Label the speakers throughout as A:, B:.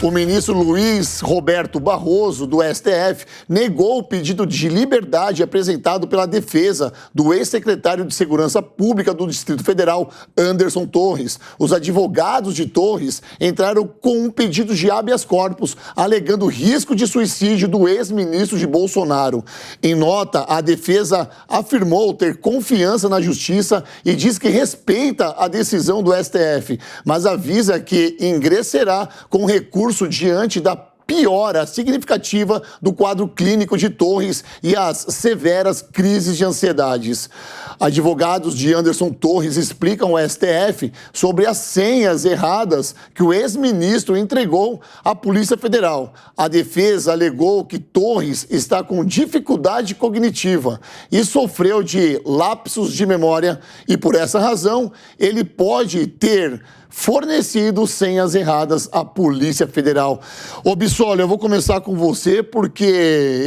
A: O ministro Luiz Roberto Barroso, do STF, negou o pedido de liberdade apresentado pela defesa do ex-secretário de Segurança Pública do Distrito Federal, Anderson Torres. Os advogados de Torres entraram com um pedido de habeas corpus, alegando risco de suicídio do ex-ministro de Bolsonaro. Em nota, a defesa afirmou ter confiança na justiça e diz que respeita a decisão do STF, mas avisa que ingressará com recurso diante da piora significativa do quadro clínico de Torres e as severas crises de ansiedades. Advogados de Anderson Torres explicam ao STF sobre as senhas erradas que o ex-ministro entregou à Polícia Federal. A defesa alegou que Torres está com dificuldade cognitiva e sofreu de lapsos de memória e, por essa razão, ele pode ter fornecido senhas erradas à Polícia Federal. Ô, Bissoli, eu vou começar com você porque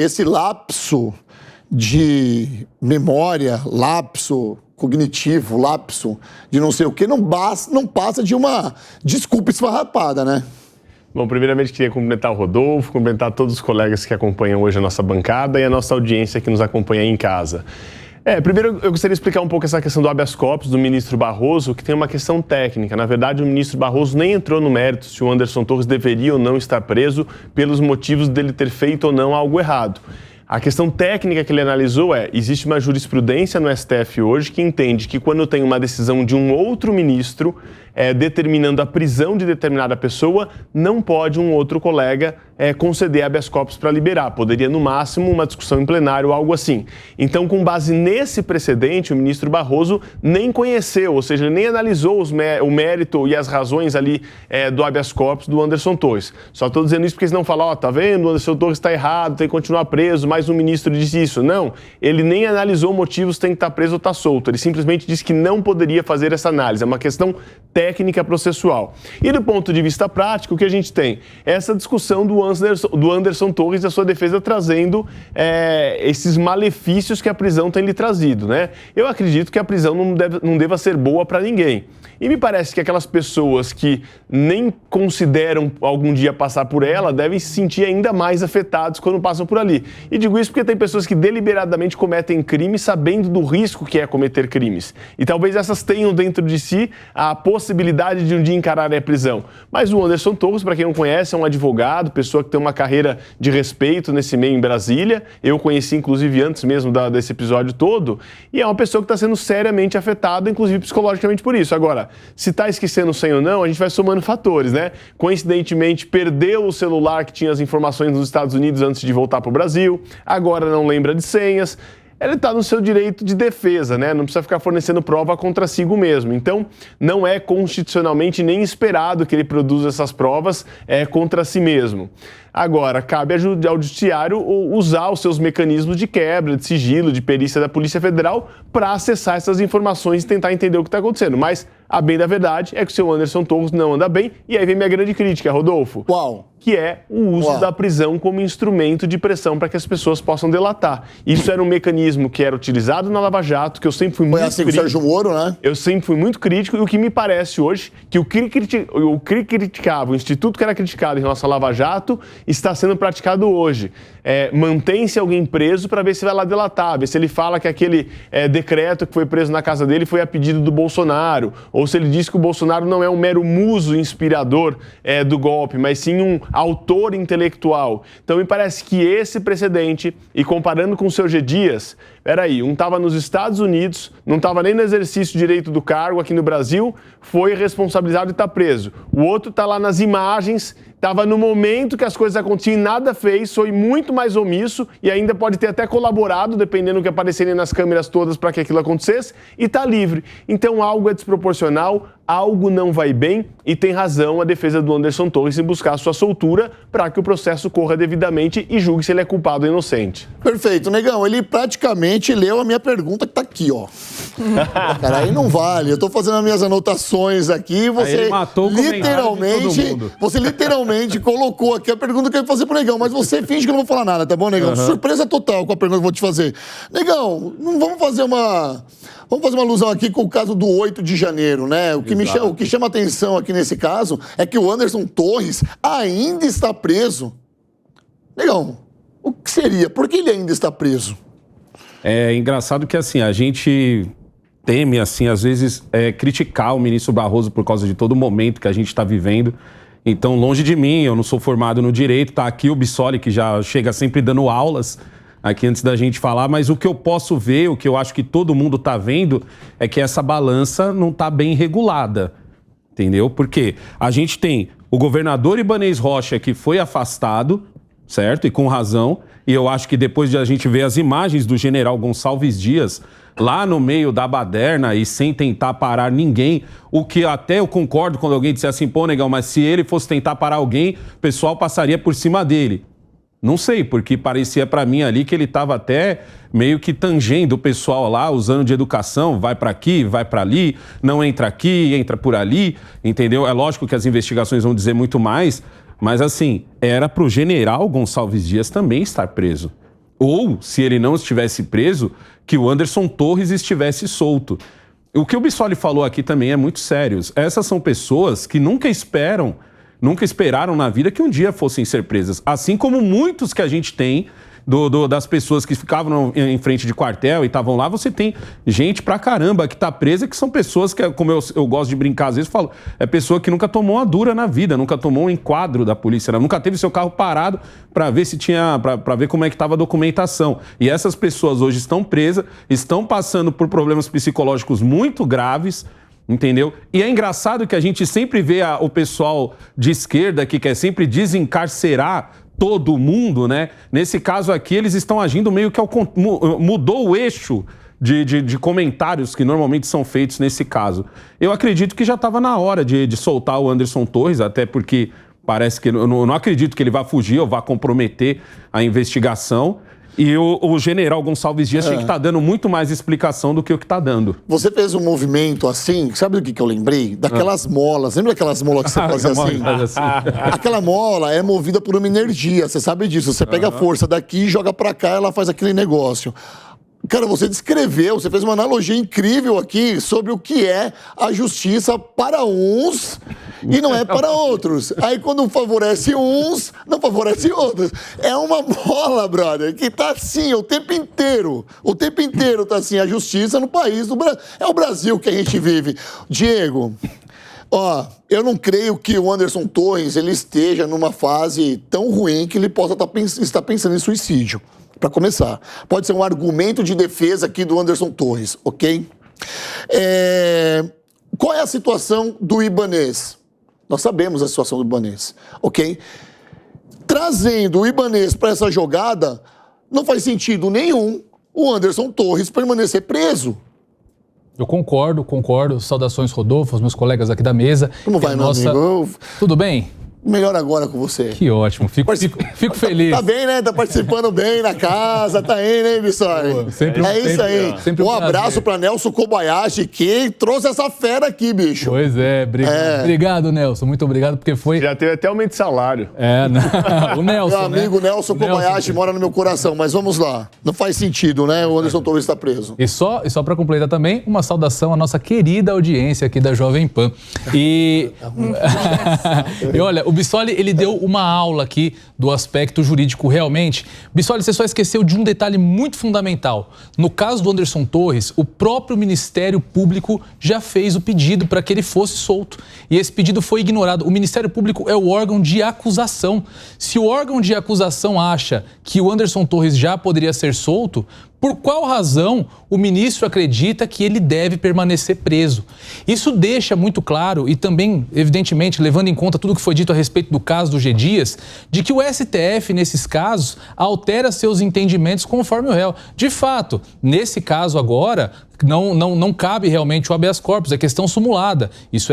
A: esse lapso de memória, lapso cognitivo, lapso de não sei o que, não passa de uma desculpa esfarrapada, né?
B: Bom, primeiramente queria cumprimentar o Rodolfo, cumprimentar todos os colegas que acompanham hoje a nossa bancada e a nossa audiência que nos acompanha aí em casa. Primeiro eu gostaria de explicar um pouco essa questão do habeas corpus do ministro Barroso, que tem uma questão técnica. Na verdade, o ministro Barroso nem entrou no mérito se o Anderson Torres deveria ou não estar preso pelos motivos dele ter feito ou não algo errado. A questão técnica que ele analisou existe uma jurisprudência no STF hoje que entende que quando tem uma decisão de um outro ministro determinando a prisão de determinada pessoa, não pode um outro colega conceder habeas corpus para liberar. Poderia, no máximo, uma discussão em plenário ou algo assim. Então, com base nesse precedente, o ministro Barroso nem conheceu, ou seja, ele nem analisou o mérito e as razões ali do habeas corpus do Anderson Torres. Só estou dizendo isso porque senão falam, tá vendo, o Anderson Torres está errado, tem que continuar preso, mas o ministro disse isso. Não, ele nem analisou motivos, tem que estar preso ou estar solto. Ele simplesmente disse que não poderia fazer essa análise. É uma questão técnica processual. E do ponto de vista prático, o que a gente tem? Essa discussão do Anderson Torres e a sua defesa trazendo esses malefícios que a prisão tem lhe trazido, né? Eu acredito que a prisão não deva ser boa para ninguém. E me parece que aquelas pessoas que nem consideram algum dia passar por ela devem se sentir ainda mais afetados quando passam por ali. E digo isso porque tem pessoas que deliberadamente cometem crimes sabendo do risco que é cometer crimes. E talvez essas tenham dentro de si a possibilidade de um dia encararem a prisão. Mas o Anderson Torres, para quem não conhece, é um advogado, pessoa que tem uma carreira de respeito nesse meio em Brasília. Eu conheci, inclusive, antes mesmo desse episódio todo. E é uma pessoa que está sendo seriamente afetada, inclusive psicologicamente por isso. Agora, se está esquecendo senha ou não, a gente vai somando fatores, né? Coincidentemente, perdeu o celular que tinha as informações nos Estados Unidos antes de voltar para o Brasil. Agora não lembra de senhas. Ele está no seu direito de defesa, né? Não precisa ficar fornecendo prova contra si mesmo. Então, não é constitucionalmente nem esperado que ele produza essas provas contra si mesmo. Agora, cabe ao judiciário usar os seus mecanismos de quebra, de sigilo, de perícia da Polícia Federal para acessar essas informações e tentar entender o que está acontecendo. Mas, a bem da verdade, é que o seu Anderson Torres não anda bem. E aí vem minha grande crítica, Rodolfo.
A: Qual?
B: Que é o uso da prisão como instrumento de pressão para que as pessoas possam delatar. Isso era um mecanismo que era utilizado na Lava Jato, que eu sempre fui muito crítico. Foi assim com o Sérgio Moro, né? Eu sempre fui muito crítico, e o que me parece hoje, que o que criticava, o instituto que era criticado em relação à Lava Jato, está sendo praticado hoje. Mantém-se alguém preso para ver se vai lá delatar, ver se ele fala que aquele decreto que foi preso na casa dele foi a pedido do Bolsonaro, ou se ele diz que o Bolsonaro não é um mero muso inspirador do golpe, mas sim um autor intelectual. Então me parece que esse precedente, e comparando com o seu G. Dias, peraí, um estava nos Estados Unidos, não estava nem no exercício de direito do cargo aqui no Brasil, foi responsabilizado e está preso. O outro está lá nas imagens, estava no momento que as coisas aconteciam e nada fez, foi muito mais omisso e ainda pode ter até colaborado, dependendo do que aparecerem nas câmeras todas para que aquilo acontecesse, e está livre. Então algo é desproporcional, algo não vai bem e tem razão a defesa do Anderson Torres em buscar a sua soltura para que o processo corra devidamente e julgue se ele é culpado ou inocente.
A: Perfeito, Negão. Ele praticamente leu a minha pergunta que tá aqui, ó. Cara, aí não vale. Eu tô fazendo as minhas anotações aqui e você literalmente colocou aqui a pergunta que eu ia fazer pro Negão, mas você finge que eu não vou falar nada, tá bom, Negão? Surpresa total com a pergunta que eu vou te fazer. Negão, não vamos fazer Vamos fazer uma alusão aqui com o caso do 8 de janeiro, né? O que chama atenção aqui nesse caso é que o Anderson Torres ainda está preso. Negão, o que seria? Por que ele ainda está preso?
C: É engraçado que, assim, a gente teme, assim, às vezes, criticar o ministro Barroso por causa de todo o momento que a gente está vivendo. Então, longe de mim, eu não sou formado no direito, tá aqui o Bissoli, que já chega sempre dando aulas aqui antes da gente falar, mas o que eu posso ver, o que eu acho que todo mundo está vendo, é que essa balança não está bem regulada, entendeu? Porque a gente tem o governador Ibanez Rocha, que foi afastado, certo? E com razão, e eu acho que depois de a gente ver as imagens do general Gonçalves Dias lá no meio da baderna e sem tentar parar ninguém, o que até eu concordo quando alguém disser assim, pô, negão, mas se ele fosse tentar parar alguém, o pessoal passaria por cima dele. Não sei, porque parecia pra mim ali que ele estava até meio que tangendo o pessoal lá, usando de educação, vai pra aqui, vai pra ali, não entra aqui, entra por ali, entendeu? É lógico que as investigações vão dizer muito mais, mas assim, era pro general Gonçalves Dias também estar preso. Ou, se ele não estivesse preso, que o Anderson Torres estivesse solto. O que o Bissoli falou aqui também é muito sério. Essas são pessoas que nunca esperaram na vida que um dia fossem ser presas. Assim como muitos que a gente tem das pessoas que ficavam em frente de quartel e estavam lá, você tem gente pra caramba que tá presa, que são pessoas que, como eu gosto de brincar às vezes, falo, é pessoa que nunca tomou uma dura na vida, nunca tomou um enquadro da polícia, né? Nunca teve seu carro parado para ver se tinha, para ver como é que estava a documentação. E essas pessoas hoje estão presas, estão passando por problemas psicológicos muito graves, entendeu? E é engraçado que a gente sempre vê o pessoal de esquerda que quer sempre desencarcerar todo mundo, né? Nesse caso aqui, eles estão agindo meio que mudou o eixo de comentários que normalmente são feitos nesse caso. Eu acredito que já estava na hora de soltar o Anderson Torres, até porque parece que eu não acredito que ele vá fugir ou vá comprometer a investigação. E o general Gonçalves Dias tinha que estar dando muito mais explicação do que o que está dando.
A: Você fez um movimento assim, sabe do que eu lembrei? Daquelas molas. Lembra daquelas molas que você fazia assim? Aquela mola é movida por uma energia, você sabe disso. Você pega a força daqui e joga pra cá, ela faz aquele negócio. Cara, você descreveu, você fez uma analogia incrível aqui sobre o que é a justiça para uns e não é para outros. Aí quando favorece uns, não favorece outros. É uma bola, brother, que tá assim o tempo inteiro. O tempo inteiro tá assim a justiça no país do Brasil. É o Brasil que a gente vive. Diego, ó, eu não creio que o Anderson Torres ele esteja numa fase tão ruim que ele possa estar pensando em suicídio. Para começar, pode ser um argumento de defesa aqui do Anderson Torres, ok? Qual é a situação do Ibanez? Nós sabemos a situação do Ibanez, ok? Trazendo o Ibanez para essa jogada, não faz sentido nenhum o Anderson Torres permanecer preso.
D: Eu concordo. Saudações, Rodolfo, os meus colegas aqui da mesa.
A: Como vai, meu amigo?
D: Tudo bem?
A: Melhor agora com você.
D: Que ótimo, fico feliz.
A: Tá bem, né? Tá participando bem na casa, tá aí, né, Bissoli? Isso aí. Um abraço pra Nelson Kobayashi, que trouxe essa fera aqui, bicho.
D: Pois é, obrigado, Nelson. Muito obrigado, porque foi...
B: Já teve até aumento de salário.
D: O Nelson,
A: meu amigo Nelson Kobayashi mora no meu coração, mas vamos lá. Não faz sentido, né? O Anderson Torres está preso.
D: E só pra completar também, uma saudação à nossa querida audiência aqui da Jovem Pan. E olha, o Bissoli, ele deu uma aula aqui do aspecto jurídico realmente. Bissoli, você só esqueceu de um detalhe muito fundamental. No caso do Anderson Torres, o próprio Ministério Público já fez o pedido para que ele fosse solto. E esse pedido foi ignorado. O Ministério Público é o órgão de acusação. Se o órgão de acusação acha que o Anderson Torres já poderia ser solto, por qual razão o ministro acredita que ele deve permanecer preso? Isso deixa muito claro e também, evidentemente, levando em conta tudo que foi dito a respeito do caso do G. Dias, de que o STF, nesses casos, altera seus entendimentos conforme o réu. De fato, nesse caso agora, não cabe realmente o habeas corpus, é questão sumulada. Isso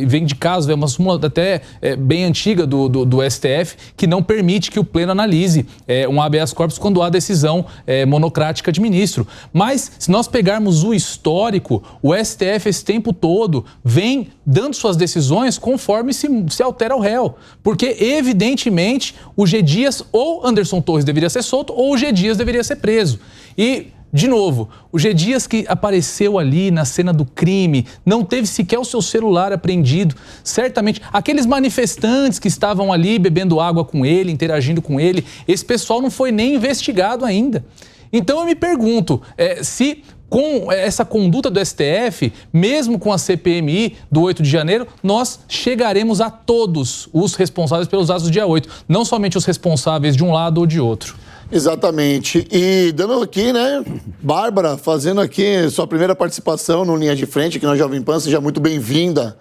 D: vem de caso, é uma súmula até bem antiga do STF, que não permite que o pleno analise um habeas corpus quando há decisão monocrática de ministro. Mas, se nós pegarmos o histórico, o STF esse tempo todo vem dando suas decisões conforme se altera o réu. Porque, evidentemente, o G. Dias ou Anderson Torres deveria ser solto ou o G. Dias deveria ser preso. E De novo, o G. Dias que apareceu ali na cena do crime, não teve sequer o seu celular apreendido. Certamente, aqueles manifestantes que estavam ali bebendo água com ele, interagindo com ele, esse pessoal não foi nem investigado ainda. Então eu me pergunto, se com essa conduta do STF, mesmo com a CPMI do 8 de janeiro, nós chegaremos a todos os responsáveis pelos atos do dia 8, não somente os responsáveis de um lado ou de outro.
A: Exatamente. E dando aqui, né, Bárbara, fazendo aqui sua primeira participação no Linha de Frente, aqui na Jovem Pan, seja muito bem-vinda.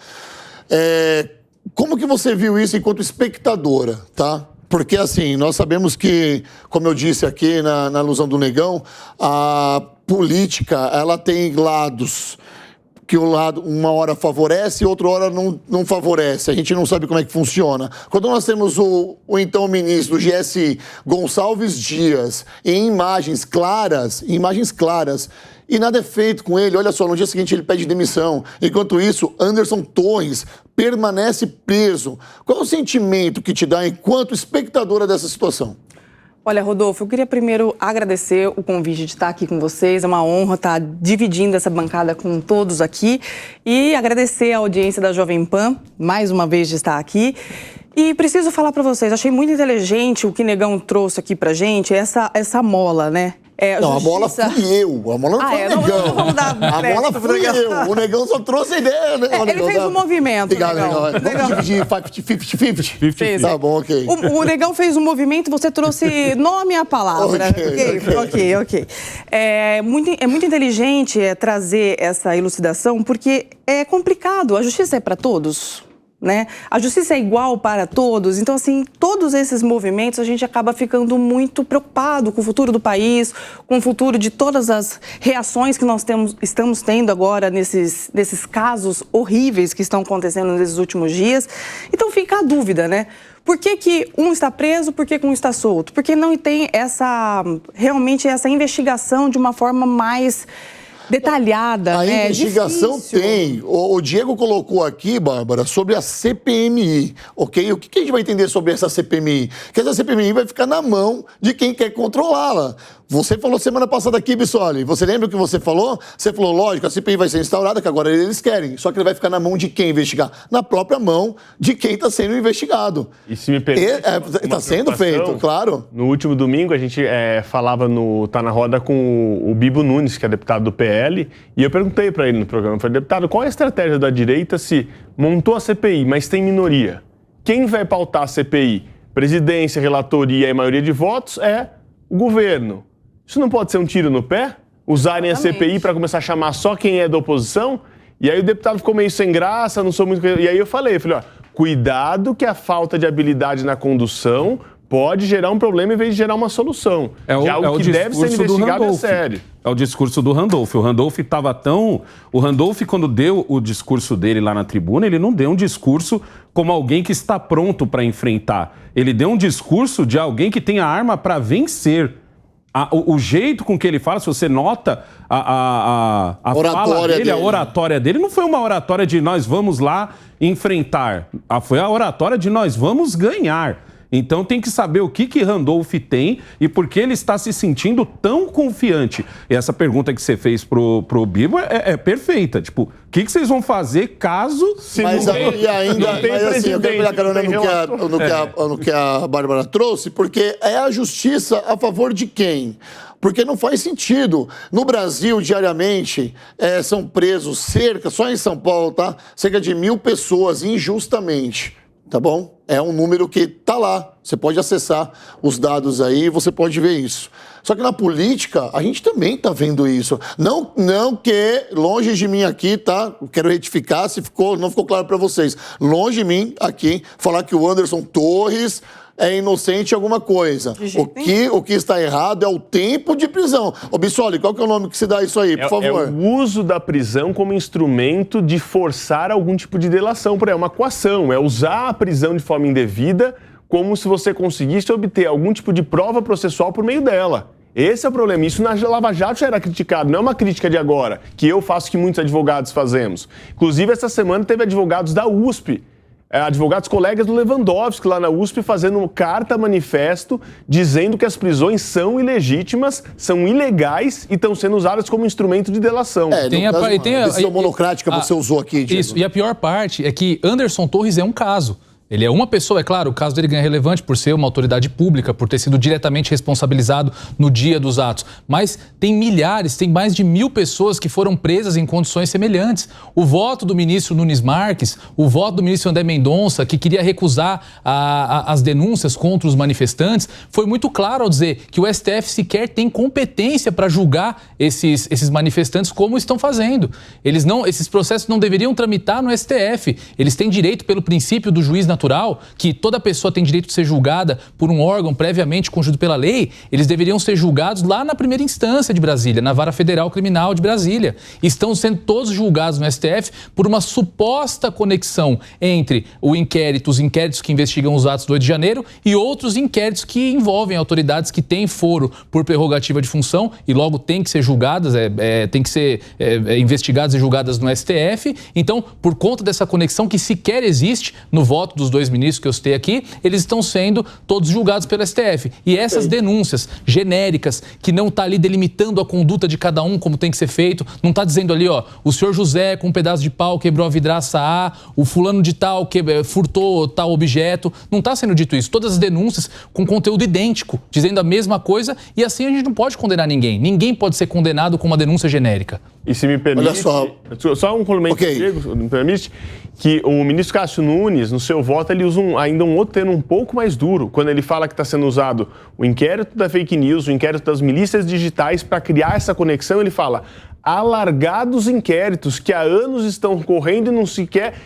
A: Como que você viu isso enquanto espectadora, tá? Porque, assim, nós sabemos que, como eu disse aqui na alusão do Negão, a política, ela tem lados, que um lado uma hora favorece e outra hora não favorece. A gente não sabe como é que funciona. Quando nós temos o então ministro do GSI, Gonçalves Dias, em imagens claras, e nada é feito com ele. Olha só, no dia seguinte ele pede demissão. Enquanto isso, Anderson Torres permanece preso. Qual é o sentimento que te dá enquanto espectadora dessa situação?
E: Olha, Rodolfo, eu queria primeiro agradecer o convite de estar aqui com vocês. É uma honra estar dividindo essa bancada com todos aqui. E agradecer a audiência da Jovem Pan, mais uma vez de estar aqui. E preciso falar para vocês, achei muito inteligente o que Negão trouxe aqui pra gente, essa mola, né?
A: A mola fui eu. A mola não foi o Negão.
E: Não vamos dar
A: a mola fui eu. O Negão só trouxe a ideia, né?
E: Ele fez um movimento.
A: Obrigado, Negão. Vamos dividir 50-50? Tá bom, ok.
E: O Negão fez um movimento, você trouxe nome à palavra. Ok. É muito inteligente trazer essa elucidação, porque é complicado. A justiça é para todos. Né? A justiça é igual para todos, então assim, todos esses movimentos a gente acaba ficando muito preocupado com o futuro do país, com o futuro de todas as reações que nós estamos tendo agora nesses casos horríveis que estão acontecendo nesses últimos dias. Então fica a dúvida, né? Por que um está preso, por que um está solto? Porque não tem realmente essa investigação de uma forma mais detalhada,
A: a investigação
E: difícil.
A: Tem. O Diego colocou aqui, Bárbara, sobre a CPMI, ok? O que a gente vai entender sobre essa CPMI? Que essa CPMI vai ficar na mão de quem quer controlá-la. Você falou semana passada aqui, Bissoli, você lembra o que você falou? Você falou, lógico, a CPI vai ser instaurada, que agora eles querem, só que ele vai ficar na mão de quem investigar? Na própria mão de quem está sendo investigado.
B: E se me permite...
A: Está sendo feito, claro.
B: No último domingo, a gente falava Tá na Roda com o Bibo Nunes, que é deputado do PL, e eu perguntei para ele no programa, falei, deputado, qual é a estratégia da direita se montou a CPI, mas tem minoria? Quem vai pautar a CPI? Presidência, relatoria e maioria de votos é o governo. Isso não pode ser um tiro no pé? Usarem a CPI para começar a chamar só quem é da oposição? E aí o deputado ficou meio sem graça, não sou muito... E aí eu falei, ó, cuidado que a falta de habilidade na condução pode gerar um problema em vez de gerar uma solução. O que deve ser investigado é sério.
C: É o discurso do Randolph. O Randolph estava tão... O Randolph, quando deu o discurso dele lá na tribuna, ele não deu um discurso como alguém que está pronto para enfrentar. Ele deu um discurso de alguém que tem a arma para vencer. O jeito com que ele fala, se você nota a fala dele, a oratória dele, não foi uma oratória de nós vamos lá enfrentar. Foi a oratória de nós vamos ganhar. Então tem que saber o que Randolph tem e por que ele está se sentindo tão confiante. E essa pergunta que você fez pro Bibo é perfeita. Tipo, o que vocês vão fazer caso...
A: Mas assim, eu quero pegar carona no que a Bárbara trouxe, porque é a justiça a favor de quem? Porque não faz sentido. No Brasil, diariamente, são presos só em São Paulo, tá? Cerca de 1.000 pessoas injustamente. Tá bom? É um número que tá lá. Você pode acessar os dados aí e você pode ver isso. Só que na política, a gente também tá vendo isso. Não que, longe de mim aqui, tá? Quero retificar se não ficou claro para vocês. Longe de mim aqui, falar que o Anderson Torres é inocente em alguma coisa. O que está errado é o tempo de prisão. Ô, Bissoli, qual que é o nome que se dá isso aí, por favor?
B: É o uso da prisão como instrumento de forçar algum tipo de delação. É uma coação, é usar a prisão de forma indevida como se você conseguisse obter algum tipo de prova processual por meio dela. Esse é o problema. Isso na Lava Jato já era criticado, não é uma crítica de agora, que eu faço, que muitos advogados fazemos. Inclusive, essa semana teve advogados da USP advogados colegas do Lewandowski lá na USP fazendo carta manifesto dizendo que as prisões são ilegítimas, são ilegais e estão sendo usadas como instrumento de delação.
D: Tem a
A: decisão monocrática você usou aqui, Diego.
D: Isso, e a pior parte é que Anderson Torres é um caso. Ele é uma pessoa, é claro, o caso dele ganha relevante por ser uma autoridade pública, por ter sido diretamente responsabilizado no dia dos atos. Mas tem milhares, tem mais de 1.000 pessoas que foram presas em condições semelhantes. O voto do ministro Nunes Marques, o voto do ministro André Mendonça, que queria recusar as denúncias contra os manifestantes, foi muito claro ao dizer que o STF sequer tem competência para julgar esses manifestantes como estão fazendo. Esses processos não deveriam tramitar no STF. Eles têm direito, pelo princípio do juiz natural, que toda pessoa tem direito de ser julgada por um órgão previamente constituído pela lei, eles deveriam ser julgados lá na primeira instância de Brasília, na Vara Federal Criminal de Brasília. Estão sendo todos julgados no STF por uma suposta conexão entre os inquéritos que investigam os atos do 8 de janeiro e outros inquéritos que envolvem autoridades que têm foro por prerrogativa de função e logo têm que ser julgadas, têm que ser investigadas e julgadas no STF. Então, por conta dessa conexão que sequer existe no voto dos 2 ministros que eu citei aqui, eles estão sendo todos julgados pelo STF. E essas denúncias genéricas, que não está ali delimitando a conduta de cada um como tem que ser feito, não está dizendo ali, ó, o senhor José com um pedaço de pau quebrou a vidraça A, o fulano de tal que furtou tal objeto, não está sendo dito isso. Todas as denúncias com conteúdo idêntico, dizendo a mesma coisa, e assim a gente não pode condenar ninguém. Ninguém pode ser condenado com uma denúncia genérica.
B: E se me permite...
A: Olha
B: só um complemento, Diego, me permite, que o ministro Cássio Nunes, no seu voto, ele usa ainda um outro termo um pouco mais duro, quando ele fala que está sendo usado o inquérito da fake news, o inquérito das milícias digitais para criar essa conexão, ele fala alargados inquéritos que há anos estão correndo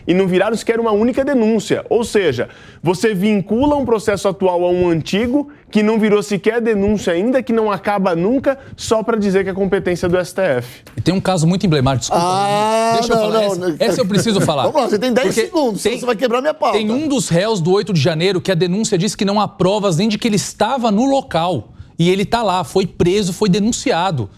B: e não viraram sequer uma única denúncia. Ou seja, você vincula um processo atual a um antigo que não virou sequer denúncia ainda, que não acaba nunca, só para dizer que é competência do STF.
D: E tem um caso muito emblemático. Desculpa, deixa eu falar. Essa eu preciso falar.
A: Vamos lá, você tem 10 segundos, senão você vai quebrar minha pauta.
D: Tem um dos réus do 8 de janeiro que a denúncia diz que não há provas nem de que ele estava no local. E ele está lá, foi preso, foi denunciado.